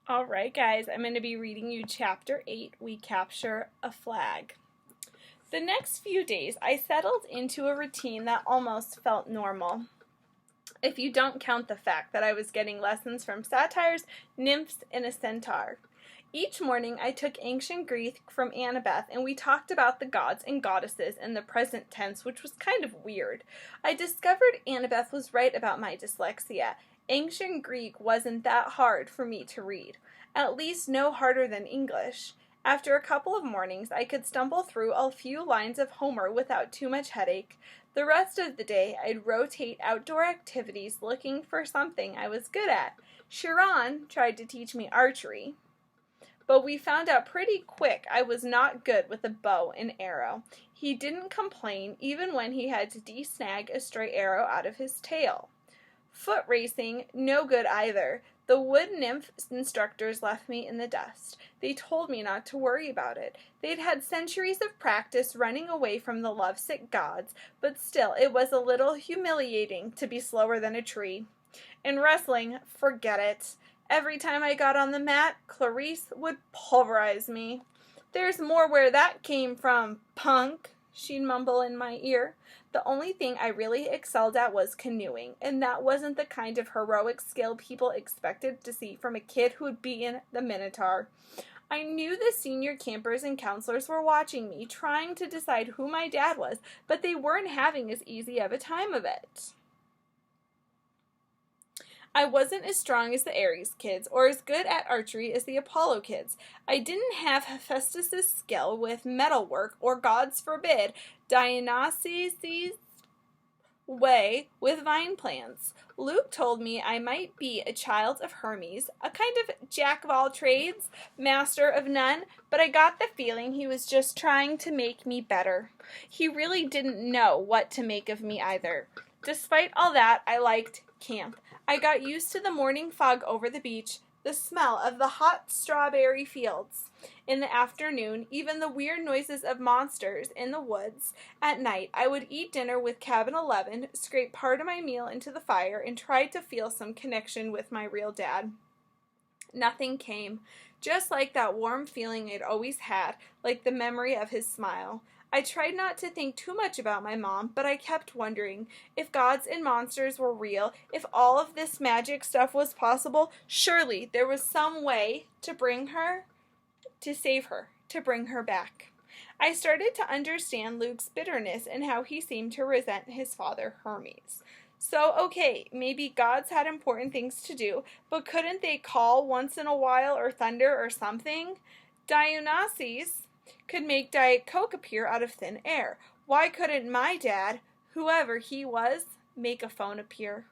All right, guys, I'm going to be reading you Chapter 8, We Capture a Flag. The next few days, I settled into a routine that almost felt normal, if you don't count the fact that I was getting lessons from satyrs, nymphs, and a centaur. Each morning, I took ancient Greek from Annabeth, and we talked about the gods and goddesses in the present tense, which was kind of weird. I discovered Annabeth was right about my dyslexia. Ancient Greek wasn't that hard for me to read, at least no harder than English. After a couple of mornings, I could stumble through a few lines of Homer without too much headache. The rest of the day, I'd rotate outdoor activities looking for something I was good at. Chiron tried to teach me archery, but we found out pretty quick I was not good with a bow and arrow. He didn't complain even when he had to desnag a stray arrow out of his tail. Foot racing, no good either. The wood nymph instructors left me in the dust. They told me not to worry about it. They'd had centuries of practice running away from the lovesick gods, but still it was a little humiliating to be slower than a tree. In wrestling, forget it. Every time I got on the mat, Clarice would pulverize me. "There's more where that came from, punk," she'd mumble in my ear. The only thing I really excelled at was canoeing, and that wasn't the kind of heroic skill people expected to see from a kid who'd beaten the Minotaur. I knew the senior campers and counselors were watching me, trying to decide who my dad was, but they weren't having as easy of a time of it. I wasn't as strong as the Ares kids, or as good at archery as the Apollo kids. I didn't have Hephaestus' skill with metalwork, or, gods forbid, Dionysus' way with vine plants. Luke told me I might be a child of Hermes, a kind of jack of all trades, master of none, but I got the feeling he was just trying to make me better. He really didn't know what to make of me either. Despite all that, I liked camp. I got used to the morning fog over the beach, the smell of the hot strawberry fields in the afternoon, even the weird noises of monsters in the woods. At night, I would eat dinner with Cabin 11, scrape part of my meal into the fire, and try to feel some connection with my real dad. Nothing came, just like that warm feeling I'd always had, like the memory of his smile. I tried not to think too much about my mom, but I kept wondering if gods and monsters were real, if all of this magic stuff was possible. Surely there was some way to save her, to bring her back. I started to understand Luke's bitterness and how he seemed to resent his father, Hermes. So, okay, maybe gods had important things to do, but couldn't they call once in a while, or thunder, or something? Dionysus could make Diet Coke appear out of thin air. Why couldn't my dad, whoever he was, make a phone appear?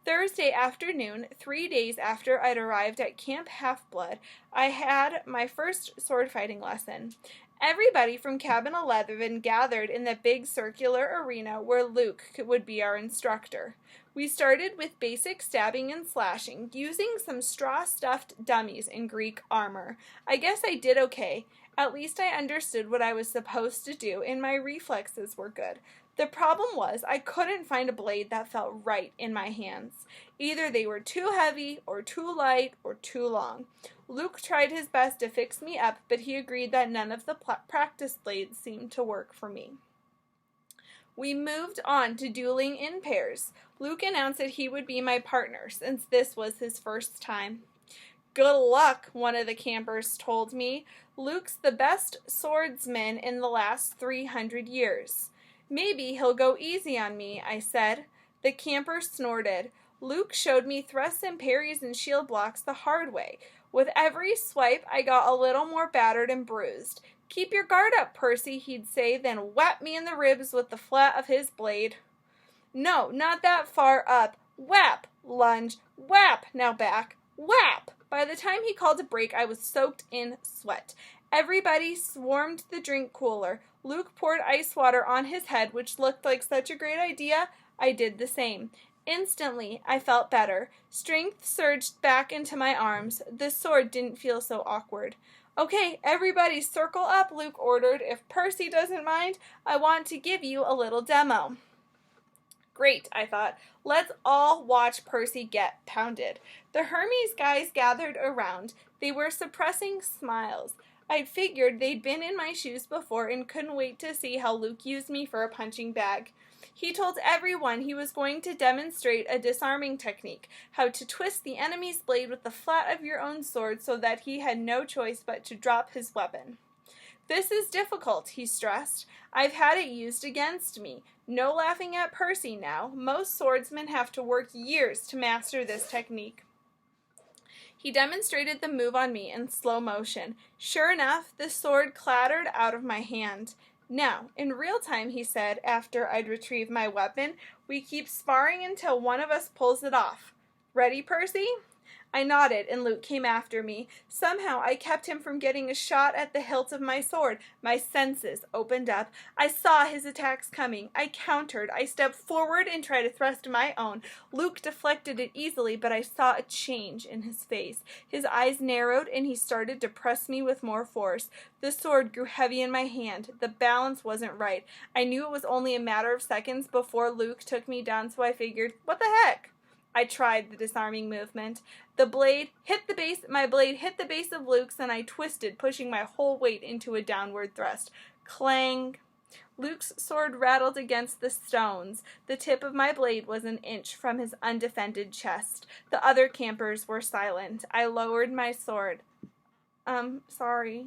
Thursday afternoon, 3 days after I'd arrived at Camp Half-Blood, I had my first sword fighting lesson. Everybody from Cabin 11 gathered in the big circular arena where Luke would be our instructor. We started with basic stabbing and slashing, using some straw-stuffed dummies in Greek armor. I guess I did okay. At least I understood what I was supposed to do, and my reflexes were good. The problem was I couldn't find a blade that felt right in my hands. Either they were too heavy, or too light, or too long. Luke tried his best to fix me up, but he agreed that none of the practice blades seemed to work for me. We moved on to dueling in pairs. Luke announced that he would be my partner, since this was his first time. "Good luck," one of the campers told me. "Luke's the best swordsman in the last 300 years. "Maybe he'll go easy on me," I said. The camper snorted. Luke showed me thrusts and parries and shield blocks the hard way. With every swipe, I got a little more battered and bruised. "Keep your guard up, Percy," he'd say, then whap me in the ribs with the flat of his blade. "No, not that far up. Whap! Lunge. Whap! Now back. Whap!" By the time he called a break, I was soaked in sweat. Everybody swarmed the drink cooler. Luke poured ice water on his head, which looked like such a great idea. I did the same. Instantly, I felt better. Strength surged back into my arms. The sword didn't feel so awkward. "Okay, everybody circle up," Luke ordered. "If Percy doesn't mind, I want to give you a little demo." Great, I thought. Let's all watch Percy get pounded. The Hermes guys gathered around. They were suppressing smiles. I'd figured they'd been in my shoes before and couldn't wait to see how Luke used me for a punching bag. He told everyone he was going to demonstrate a disarming technique, how to twist the enemy's blade with the flat of your own sword so that he had no choice but to drop his weapon. This is difficult, he stressed. I've had it used against me. No laughing at Percy now. Most swordsmen have to work years to master this technique. He demonstrated the move on me in slow motion. Sure enough, the sword clattered out of my hand. Now, in real time, he said, after I'd retrieved my weapon, we keep sparring until one of us pulls it off. Ready, Percy? I nodded, and Luke came after me. Somehow I kept him from getting a shot at the hilt of my sword. My senses opened up. I saw his attacks coming. I countered. I stepped forward and tried to thrust my own. Luke deflected it easily, but I saw a change in his face. His eyes narrowed, and he started to press me with more force. The sword grew heavy in my hand. The balance wasn't right. I knew it was only a matter of seconds before Luke took me down, so I figured, what the heck? I tried the disarming movement. My blade hit the base of Luke's, and I twisted, pushing my whole weight into a downward thrust. Clang! Luke's sword rattled against the stones. The tip of my blade was an inch from his undefended chest. The other campers were silent. I lowered my sword. Sorry.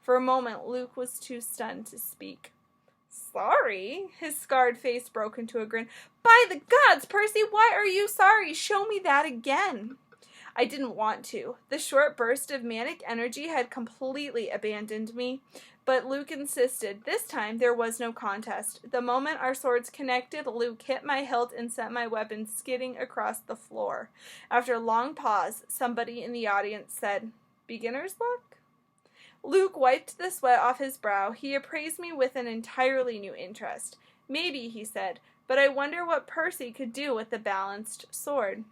For a moment, Luke was too stunned to speak. Sorry? His scarred face broke into a grin. By the gods, Percy, why are you sorry? Show me that again. I didn't want to. The short burst of manic energy had completely abandoned me, but Luke insisted. This time there was no contest. The moment our swords connected, Luke hit my hilt and sent my weapon skidding across the floor. After a long pause, somebody in the audience said, "Beginner's luck?" Luke wiped the sweat off his brow. He appraised me with an entirely new interest. Maybe, he said, but I wonder what Percy could do with a balanced sword.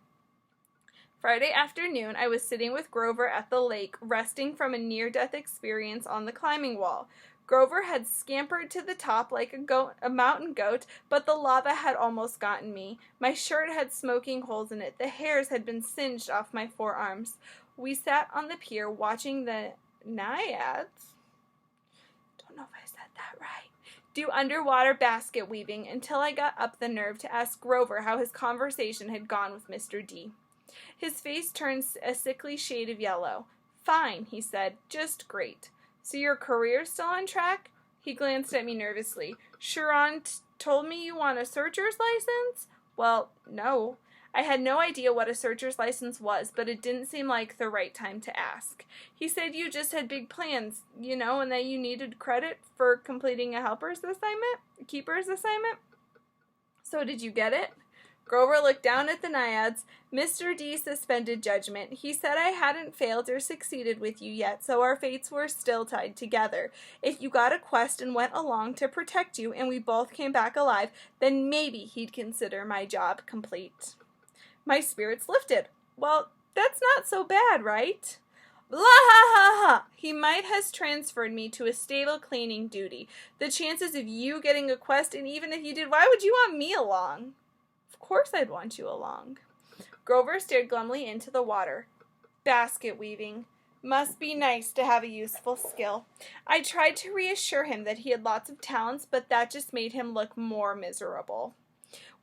Friday afternoon, I was sitting with Grover at the lake, resting from a near-death experience on the climbing wall. Grover had scampered to the top like a mountain goat, but the lava had almost gotten me. My shirt had smoking holes in it. The hairs had been singed off my forearms. We sat on the pier watching the naiads, don't know if I said that right, do underwater basket weaving until I got up the nerve to ask Grover how his conversation had gone with Mr. D. His face turned a sickly shade of yellow. Fine, he said, just great. So your career's still on track? He glanced at me nervously. Chiron told me you want a searcher's license? Well, no. I had no idea what a searcher's license was, but it didn't seem like the right time to ask. He said you just had big plans, and that you needed credit for completing a keeper's assignment. So did you get it? Grover looked down at the naiads. Mr. D suspended judgment. He said I hadn't failed or succeeded with you yet, so our fates were still tied together. If you got a quest and went along to protect you and we both came back alive, then maybe he'd consider my job complete. My spirits lifted. Well, that's not so bad, right? La ha ha ha! He might has transferred me to a stable cleaning duty. The chances of you getting a quest, and even if you did, why would you want me along? Of course I'd want you along. Grover stared glumly into the water. Basket weaving. Must be nice to have a useful skill. I tried to reassure him that he had lots of talents, but that just made him look more miserable.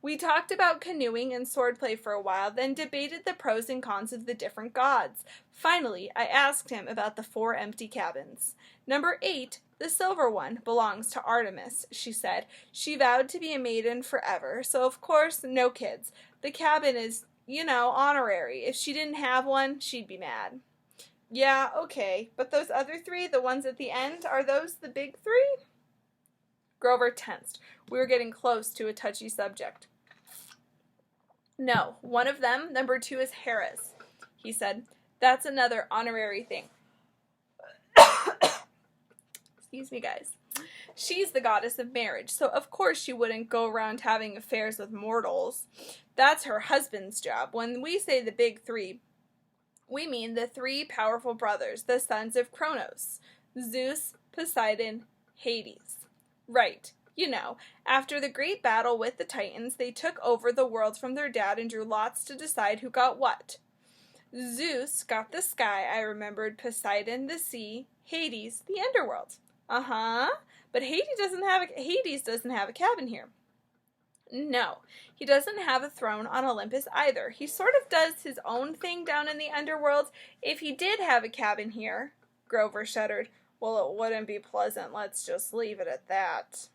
We talked about canoeing and swordplay for a while, then debated the pros and cons of the different gods. Finally, I asked him about the 4 empty cabins. Number 8, the silver one, belongs to Artemis, she said. She vowed to be a maiden forever, so of course, no kids. The cabin is, honorary. If she didn't have one, she'd be mad. Yeah, okay, but those other 3, the ones at the end, are those the big 3? Grover tensed. We were getting close to a touchy subject. No, one of them, number 2, is Hera's, he said. That's another honorary thing. Excuse me, guys. She's the goddess of marriage, so of course she wouldn't go around having affairs with mortals. That's her husband's job. When we say the big 3, we mean the 3 powerful brothers, the sons of Kronos, Zeus, Poseidon, Hades. Right. You know, after the great battle with the Titans, they took over the world from their dad and drew lots to decide who got what. Zeus got the sky, I remembered, Poseidon the sea, Hades the underworld. Uh-huh, but Hades doesn't have a cabin here. No, he doesn't have a throne on Olympus either. He sort of does his own thing down in the underworld. If he did have a cabin here, Grover shuddered. Well, it wouldn't be pleasant. Let's just leave it at that.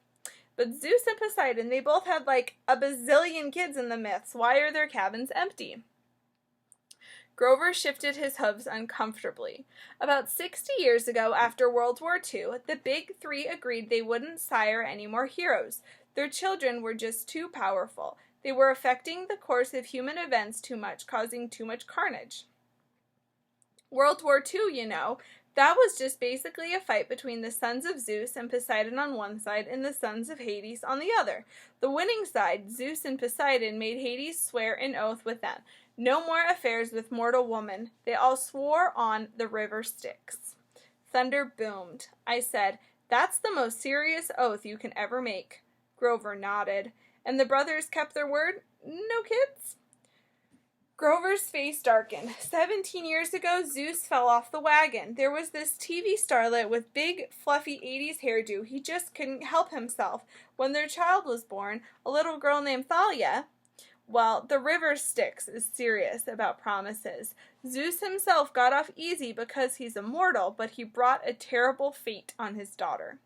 But Zeus and Poseidon, they both had like a bazillion kids in the myths. Why are their cabins empty? Grover shifted his hooves uncomfortably. About 60 years ago, after World War II, the Big Three agreed they wouldn't sire any more heroes. Their children were just too powerful. They were affecting the course of human events too much, causing too much carnage. World War II, you know, that was just basically a fight between the sons of Zeus and Poseidon on one side and the sons of Hades on the other. The winning side, Zeus and Poseidon, made Hades swear an oath with them. No more affairs with mortal woman. They all swore on the river Styx. Thunder boomed. I said, "That's the most serious oath you can ever make." Grover nodded. And the brothers kept their word? No kids? Grover's face darkened. 17 years ago, Zeus fell off the wagon. There was this TV starlet with big, fluffy 80s hairdo. He just couldn't help himself. When their child was born, a little girl named Thalia, well, the river Styx is serious about promises. Zeus himself got off easy because he's immortal, but he brought a terrible fate on his daughter.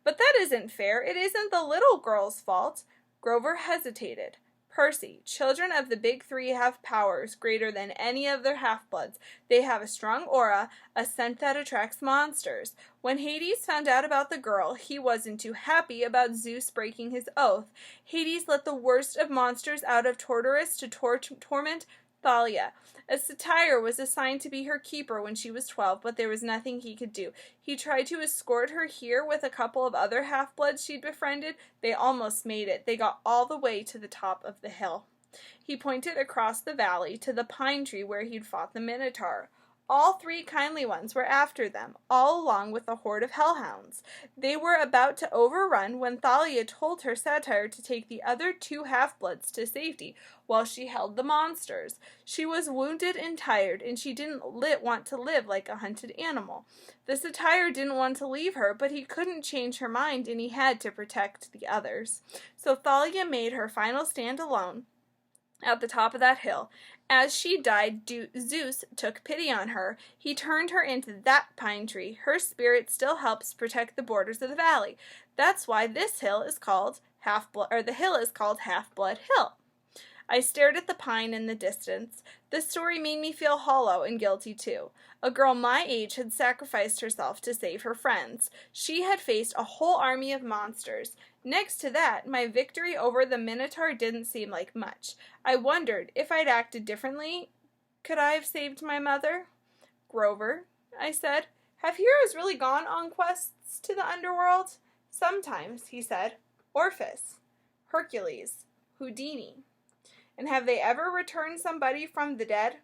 But that isn't fair. It isn't the little girl's fault. Grover hesitated. Percy, children of the Big Three have powers greater than any of their half-bloods. They have a strong aura, a scent that attracts monsters. When Hades found out about the girl, he wasn't too happy about Zeus breaking his oath. Hades let the worst of monsters out of Tartarus to torment Thalia. A satyr was assigned to be her keeper when she was 12, but there was nothing he could do. He tried to escort her here with a couple of other half-bloods she'd befriended. They almost made it. They got all the way to the top of the hill. He pointed across the valley to the pine tree where he'd fought the Minotaur. All three kindly ones were after them, all along with a horde of hellhounds. They were about to overrun when Thalia told her satyr to take the other two half-bloods to safety while she held the monsters. She was wounded and tired, and she didn't want to live like a hunted animal. The satyr didn't want to leave her, but he couldn't change her mind, and he had to protect the others. So Thalia made her final stand alone at the top of that hill. As she died, Zeus took pity on her. He turned her into that pine tree. Her spirit still helps protect the borders of the valley. That's why this hill is called the hill is called Half-Blood Hill. I stared at the pine in the distance. The story made me feel hollow and guilty too. A girl my age had sacrificed herself to save her friends. She had faced a whole army of monsters. Next to that, my victory over the Minotaur didn't seem like much. I wondered, if I'd acted differently, could I have saved my mother? Grover, I said, have heroes really gone on quests to the underworld? Sometimes, he said. Orpheus, Hercules, Houdini. And have they ever returned somebody from the dead?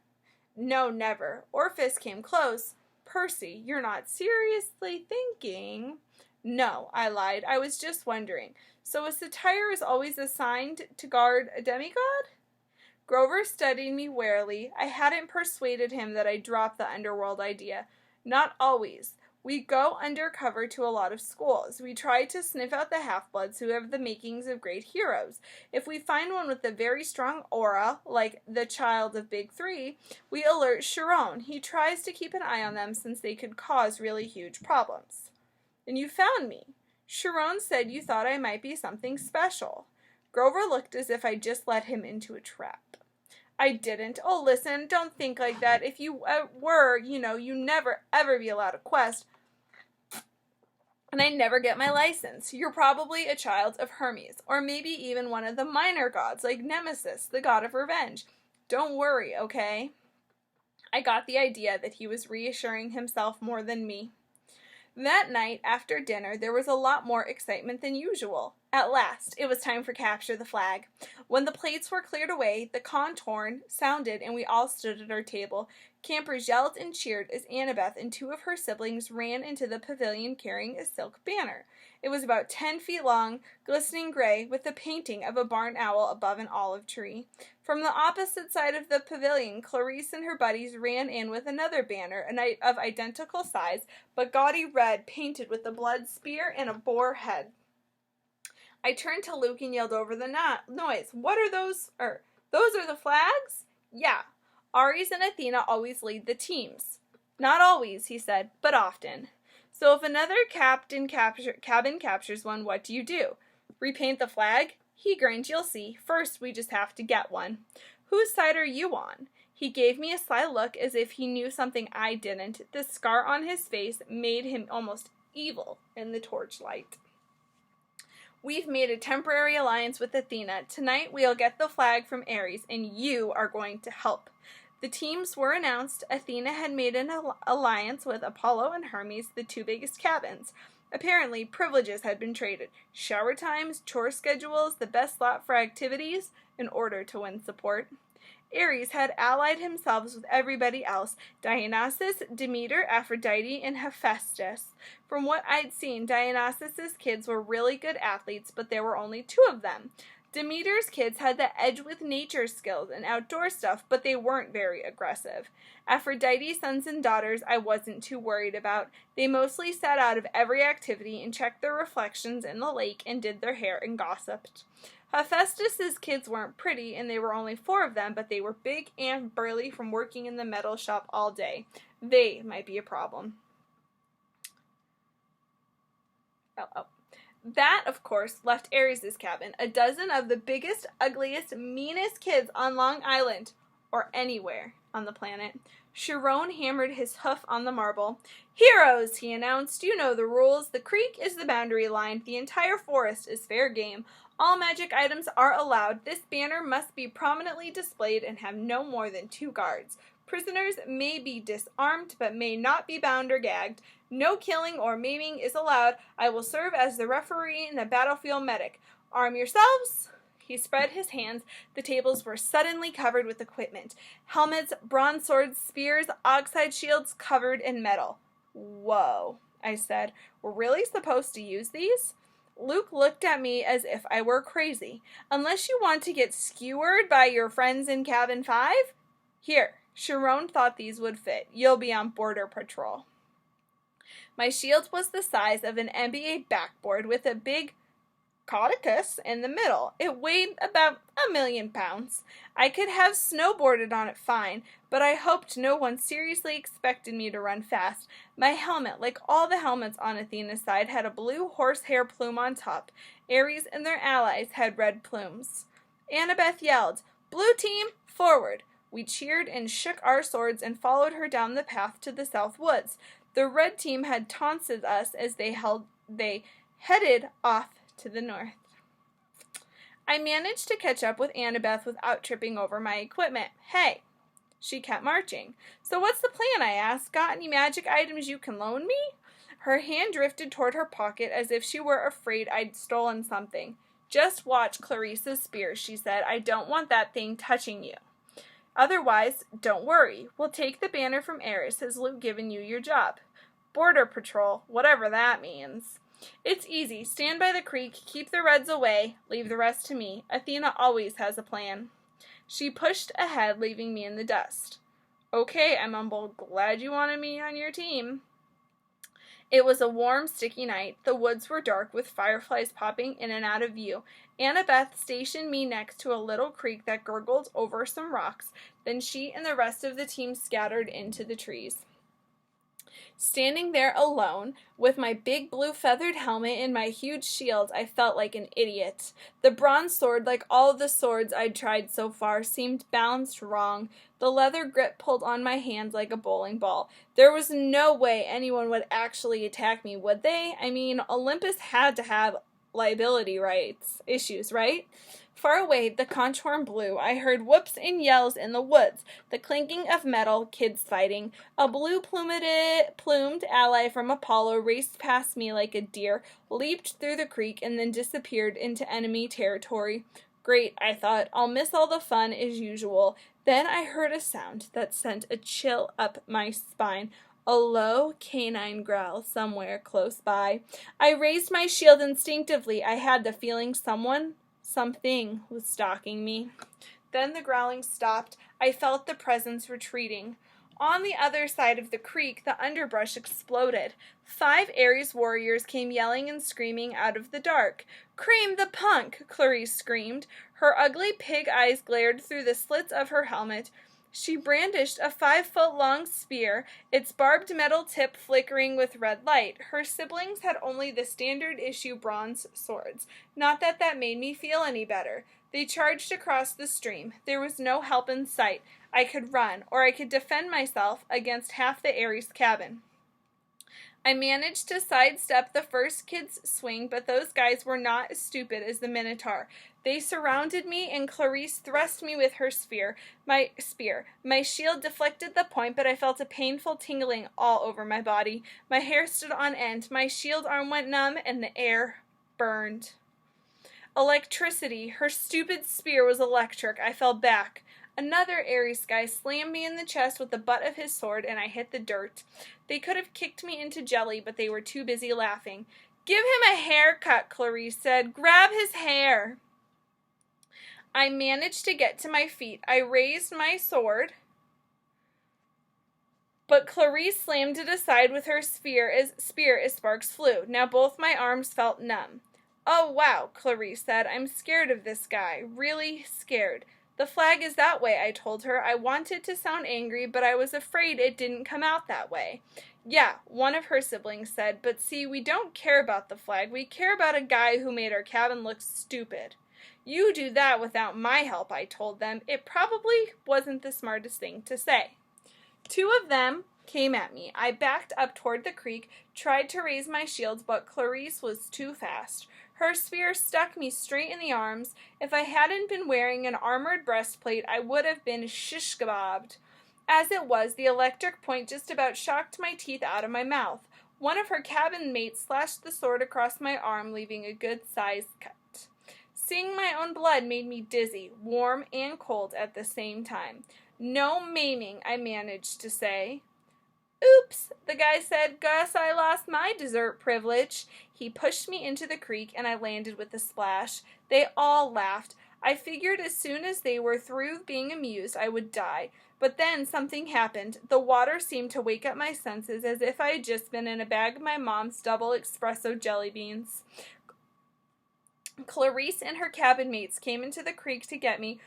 No, never. Orpheus came close. Percy, you're not seriously thinking? No, I lied. I was just wondering. So a satyr is always assigned to guard a demigod? Grover studied me warily. I hadn't persuaded him that I'd drop the underworld idea. Not always. We go undercover to a lot of schools. We try to sniff out the half-bloods who have the makings of great heroes. If we find one with a very strong aura, like the child of Big Three, we alert Chiron. He tries to keep an eye on them since they could cause really huge problems. And you found me. Chiron said you thought I might be something special. Grover looked as if I'd just let him into a trap. I didn't. Oh, listen, don't think like that. If you were, you never, ever be allowed a quest. And I never get my license. You're probably a child of Hermes, or maybe even one of the minor gods, like Nemesis, the god of revenge. Don't worry, okay? I got the idea that he was reassuring himself more than me. That night, after dinner, there was a lot more excitement than usual. At last, it was time for Capture the Flag. When the plates were cleared away, the contorn sounded, and we all stood at our table. Campers yelled and cheered as Annabeth and two of her siblings ran into the pavilion carrying a silk banner. It was about 10 feet long, glistening gray, with the painting of a barn owl above an olive tree. From the opposite side of the pavilion, Clarice and her buddies ran in with another banner, of identical size, but gaudy red, painted with the blood spear and a boar head. I turned to Luke and yelled over the noise. What are those? Those are the flags? Yeah. Ares and Athena always lead the teams. Not always, he said, but often. So if another cabin captures one, what do you do? Repaint the flag? He grinned. You'll see. First, we just have to get one. Whose side are you on? He gave me a sly look as if he knew something I didn't. The scar on his face made him almost evil in the torchlight. We've made a temporary alliance with Athena. Tonight we'll get the flag from Ares, and you are going to help. The teams were announced. Athena had made an alliance with Apollo and Hermes, the two biggest cabins. Apparently, privileges had been traded. Shower times, chore schedules, the best slot for activities, in order to win support. Ares had allied himself with everybody else: Dionysus, Demeter, Aphrodite, and Hephaestus. From what I'd seen, Dionysus's kids were really good athletes, but there were only 2 of them. Demeter's kids had the edge with nature skills and outdoor stuff, but they weren't very aggressive. Aphrodite's sons and daughters I wasn't too worried about. They mostly sat out of every activity and checked their reflections in the lake and did their hair and gossiped. Hephaestus's kids weren't pretty, and there were only 4 of them, but they were big and burly from working in the metal shop all day. They might be a problem. That, of course, left Ares' cabin. A dozen of the biggest, ugliest, meanest kids on Long Island, or anywhere on the planet. Chiron hammered his hoof on the marble. Heroes, he announced. You know the rules. The creek is the boundary line. The entire forest is fair game. All magic items are allowed. This banner must be prominently displayed and have no more than 2 guards. Prisoners may be disarmed but may not be bound or gagged. No killing or maiming is allowed. I will serve as the referee and the battlefield medic. Arm yourselves. He spread his hands. The tables were suddenly covered with equipment. Helmets, bronze swords, spears, oxide shields covered in metal. Whoa, I said. We're really supposed to use these? Luke looked at me as if I were crazy. Unless you want to get skewered by your friends in cabin 5? Here, Chiron thought these would fit. You'll be on border patrol. My shield was the size of an NBA backboard with a big caduceus in the middle. It weighed about 1,000,000 pounds. I could have snowboarded on it fine, but I hoped no one seriously expected me to run fast. My helmet, like all the helmets on Athena's side, had a blue horsehair plume on top. Ares and their allies had red plumes. Annabeth yelled, "Blue team, forward!" We cheered and shook our swords and followed her down the path to the south woods. The red team had taunted us as they headed off to the north. I managed to catch up with Annabeth without tripping over my equipment. Hey! She kept marching. So what's the plan, I asked. Got any magic items you can loan me? Her hand drifted toward her pocket as if she were afraid I'd stolen something. Just watch Clarice's spear, she said. I don't want that thing touching you. Otherwise, don't worry. We'll take the banner from Ares. Has Luke given you your job? Border patrol, whatever that means. It's easy. Stand by the creek, keep the Reds away, leave the rest to me. Athena always has a plan. She pushed ahead, leaving me in the dust. Okay, I mumbled. Glad you wanted me on your team. It was a warm, sticky night. The woods were dark, with fireflies popping in and out of view. Annabeth stationed me next to a little creek that gurgled over some rocks. Then she and the rest of the team scattered into the trees. Standing there alone, with my big blue feathered helmet and my huge shield, I felt like an idiot. The bronze sword, like all the swords I'd tried so far, seemed balanced wrong. The leather grip pulled on my hand like a bowling ball. There was no way anyone would actually attack me, would they? I mean, Olympus had to have liability issues, right? Far away, the conch horn blew. I heard whoops and yells in the woods, the clinking of metal, kids fighting. A blue-plumed ally from Apollo raced past me like a deer, leaped through the creek, and then disappeared into enemy territory. Great, I thought. I'll miss all the fun as usual. Then I heard a sound that sent a chill up my spine. a low canine growl somewhere close by. I raised my shield instinctively. I had the feeling something was stalking me. Then the growling stopped. I felt the presence retreating. On the other side of the creek, the underbrush exploded. 5 Ares warriors came yelling and screaming out of the dark. "Cream the punk!" Clarice screamed. Her ugly pig eyes glared through the slits of her helmet. She brandished a 5-foot-long spear, its barbed metal tip flickering with red light. Her siblings had only the standard-issue bronze swords. Not that that made me feel any better. They charged across the stream. There was no help in sight. I could run, or I could defend myself against half the Ares cabin. I managed to sidestep the first kid's swing, but those guys were not as stupid as the Minotaur. They surrounded me, and Clarice thrust me with her spear. My shield deflected the point, but I felt a painful tingling all over my body. My hair stood on end. My shield arm went numb, and the air burned. Electricity. Her stupid spear was electric. I fell back. Another Ares guy slammed me in the chest with the butt of his sword, and I hit the dirt. They could have kicked me into jelly, but they were too busy laughing. "Give him a haircut," Clarice said. "Grab his hair." I managed to get to my feet. I raised my sword, but Clarice slammed it aside with her spear as sparks flew. Now both my arms felt numb. "Oh, wow," Clarice said. "I'm scared of this guy. Really scared." "The flag is that way," I told her. I wanted to sound angry, but I was afraid it didn't come out that way. "Yeah," one of her siblings said, "but see, we don't care about the flag. We care about a guy who made our cabin look stupid." "You do that without my help," I told them. It probably wasn't the smartest thing to say. 2 of them came at me. I backed up toward the creek, tried to raise my shield, but Clarice was too fast. Her spear stuck me straight in the arms. If I hadn't been wearing an armored breastplate, I would have been shish kebabbed. As it was, the electric point just about shocked my teeth out of my mouth. One of her cabin mates slashed the sword across my arm, leaving a good-sized cut. Seeing my own blood made me dizzy, warm and cold at the same time. "No maiming," I managed to say. "Oops," the guy said. "Guess I lost my dessert privilege." He pushed me into the creek, and I landed with a splash. They all laughed. I figured as soon as they were through being amused, I would die. But then something happened. The water seemed to wake up my senses as if I had just been in a bag of my mom's double espresso jelly beans. Clarice and her cabin mates came into the creek to get me,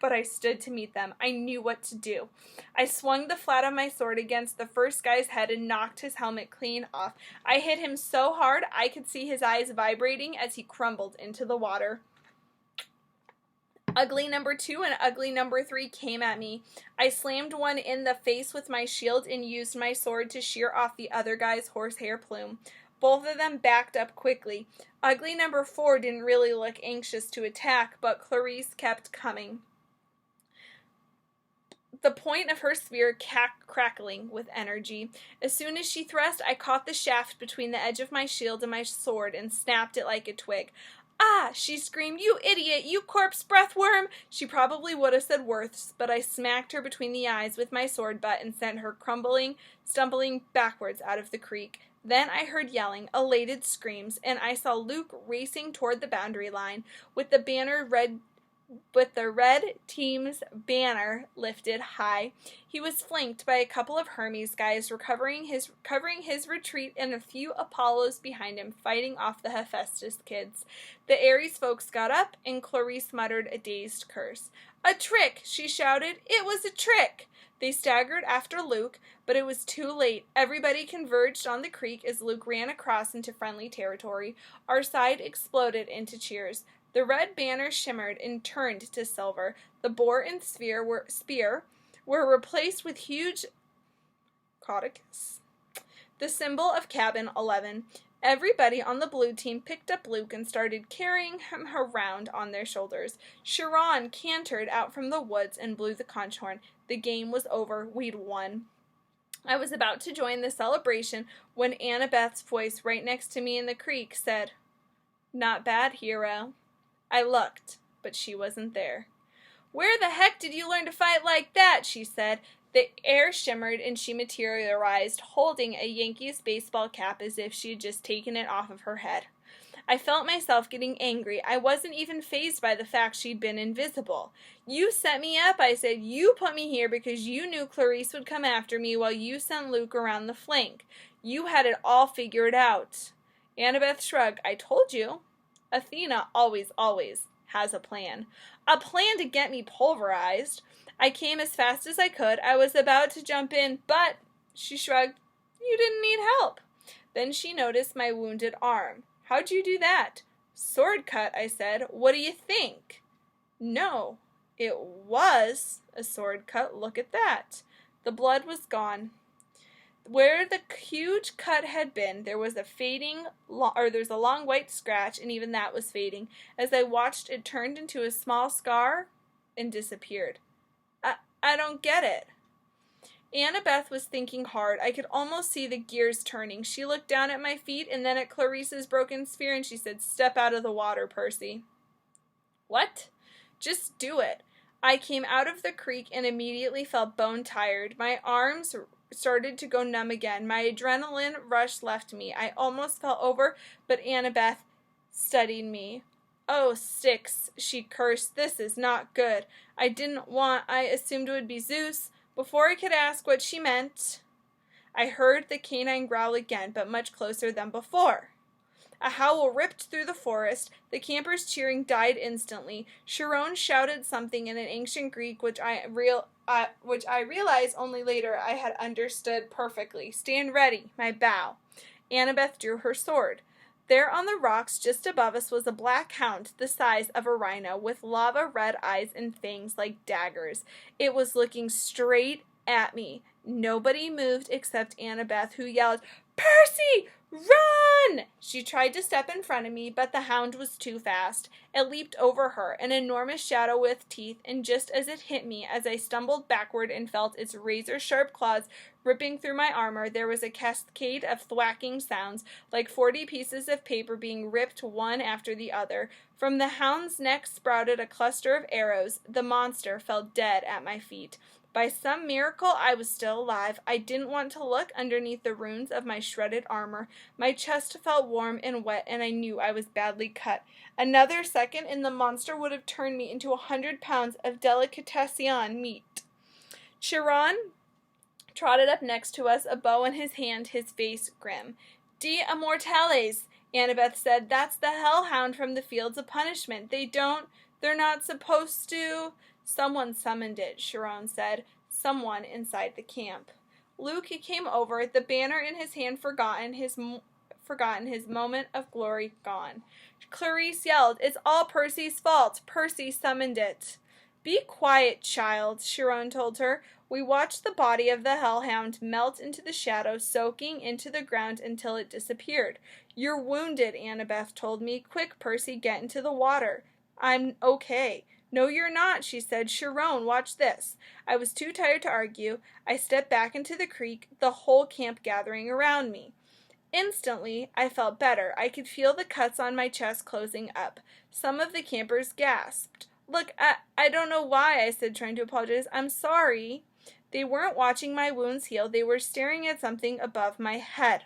but I stood to meet them. I knew what to do. I swung the flat of my sword against the first guy's head and knocked his helmet clean off. I hit him so hard I could see his eyes vibrating as he crumbled into the water. Ugly number 2 and ugly number 3 came at me. I slammed one in the face with my shield and used my sword to shear off the other guy's horsehair plume. Both of them backed up quickly. Ugly number 4 didn't really look anxious to attack, but Clarice kept coming, the point of her spear crackling with energy. As soon as she thrust, I caught the shaft between the edge of my shield and my sword and snapped it like a twig. "Ah!" she screamed. "You idiot! You corpse breath worm!" She probably would have said worse, but I smacked her between the eyes with my sword butt and sent her stumbling backwards out of the creek. Then I heard yelling, elated screams, and I saw Luke racing toward the boundary line with the red team's banner lifted high. He was flanked by a couple of Hermes guys covering his retreat and a few Apollos behind him fighting off the Hephaestus kids. The Ares folks got up, and Clarice muttered a dazed curse. "A trick!" she shouted. "It was a trick!" They staggered after Luke, but it was too late. Everybody converged on the creek as Luke ran across into friendly territory. Our side exploded into cheers. The red banner shimmered and turned to silver. The boar and spear were replaced with huge caduceus, the symbol of Cabin 11. Everybody on the blue team picked up Luke and started carrying him around on their shoulders. Chiron cantered out from the woods and blew the conch horn. The game was over. We'd won. I was about to join the celebration when Annabeth's voice right next to me in the creek said, "Not bad, hero." I looked, but she wasn't there. "Where the heck did you learn to fight like that?" she said. The air shimmered and she materialized, holding a Yankees baseball cap as if she had just taken it off of her head. I felt myself getting angry. I wasn't even fazed by the fact she'd been invisible. "You set me up," I said. "You put me here because you knew Clarice would come after me while you sent Luke around the flank. You had it all figured out." Annabeth shrugged. "I told you. Athena always has a plan. A plan to get me pulverized. I came as fast as I could. I was about to jump in, but," she shrugged, "you didn't need help." Then she noticed my wounded arm. "How'd you do that?" "Sword cut," I said. "What do you think?" No, it was a sword cut. Look at that. The blood was gone. Where the huge cut had been, there was a long white scratch, and even that was fading. As I watched, it turned into a small scar and disappeared. I don't get it. Annabeth was thinking hard. I could almost see the gears turning. She looked down at my feet and then at Clarice's broken spear, and she said, "Step out of the water, Percy." "What?" "Just do it." I came out of the creek and immediately felt bone tired. My arms started to go numb again. My adrenaline rush left me. I almost fell over, but Annabeth studied me. "Oh, Styx," she cursed. "This is not good. I assumed it would be Zeus." Before I could ask what she meant, I heard the canine growl again, but much closer than before. A howl ripped through the forest. The campers' cheering died instantly. Chiron shouted something in an ancient Greek, which I realized only later I had understood perfectly. "Stand ready, my bow." Annabeth drew her sword. There on the rocks just above us was a black hound the size of a rhino, with lava-red eyes and fangs like daggers. It was looking straight at me. Nobody moved except Annabeth, who yelled, "Percy, run!" She tried to step in front of me, but the hound was too fast. It leaped over her, an enormous shadow with teeth, and just as it hit me, as I stumbled backward and felt its razor-sharp claws ripping through my armor, there was a cascade of thwacking sounds, like 40 pieces of paper being ripped one after the other. From the hound's neck sprouted a cluster of arrows. The monster fell dead at my feet. By some miracle, I was still alive. I didn't want to look underneath the ruins of my shredded armor. My chest felt warm and wet, and I knew I was badly cut. Another second, and the monster would have turned me into 100 pounds of delicatessen meat. Chiron trotted up next to us, a bow in his hand, his face grim. "De Immortales," Annabeth said. "That's the hellhound from the Fields of Punishment. They're not supposed to..." "Someone summoned it," Chiron said. "Someone inside the camp." Luke came over, the banner in his hand forgotten, his moment of glory gone. Clarice yelled, "It's all Percy's fault. Percy summoned it." "Be quiet, child," Chiron told her. We watched the body of the hellhound melt into the shadow, soaking into the ground until it disappeared. "You're wounded," Annabeth told me. "Quick, Percy, get into the water." "I'm okay." "No, you're not," she said. "Chiron, watch this." I was too tired to argue. I stepped back into the creek, the whole camp gathering around me. Instantly, I felt better. I could feel the cuts on my chest closing up. Some of the campers gasped. "Look, I don't know why," I said, trying to apologize. "I'm sorry." They weren't watching my wounds heal. They were staring at something above my head.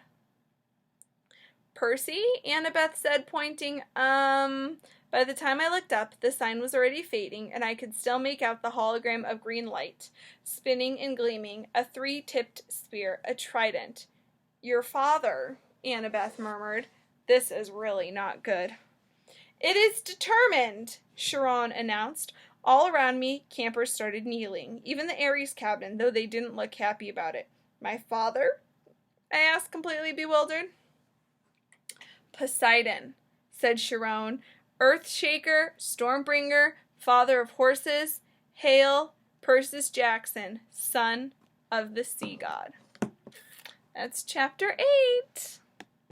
"Percy?" Annabeth said, pointing. By the time I looked up, the sign was already fading, and I could still make out the hologram of green light, spinning and gleaming, a 3-tipped spear, a trident. "Your father," Annabeth murmured. "This is really not good." "It is determined," Chiron announced. All around me, campers started kneeling, even the Ares captain, though they didn't look happy about it. "My father?" I asked, completely bewildered. "Poseidon," said Chiron. "Earthshaker, Stormbringer, father of horses. Hail, Persis Jackson, son of the sea god." That's chapter 8.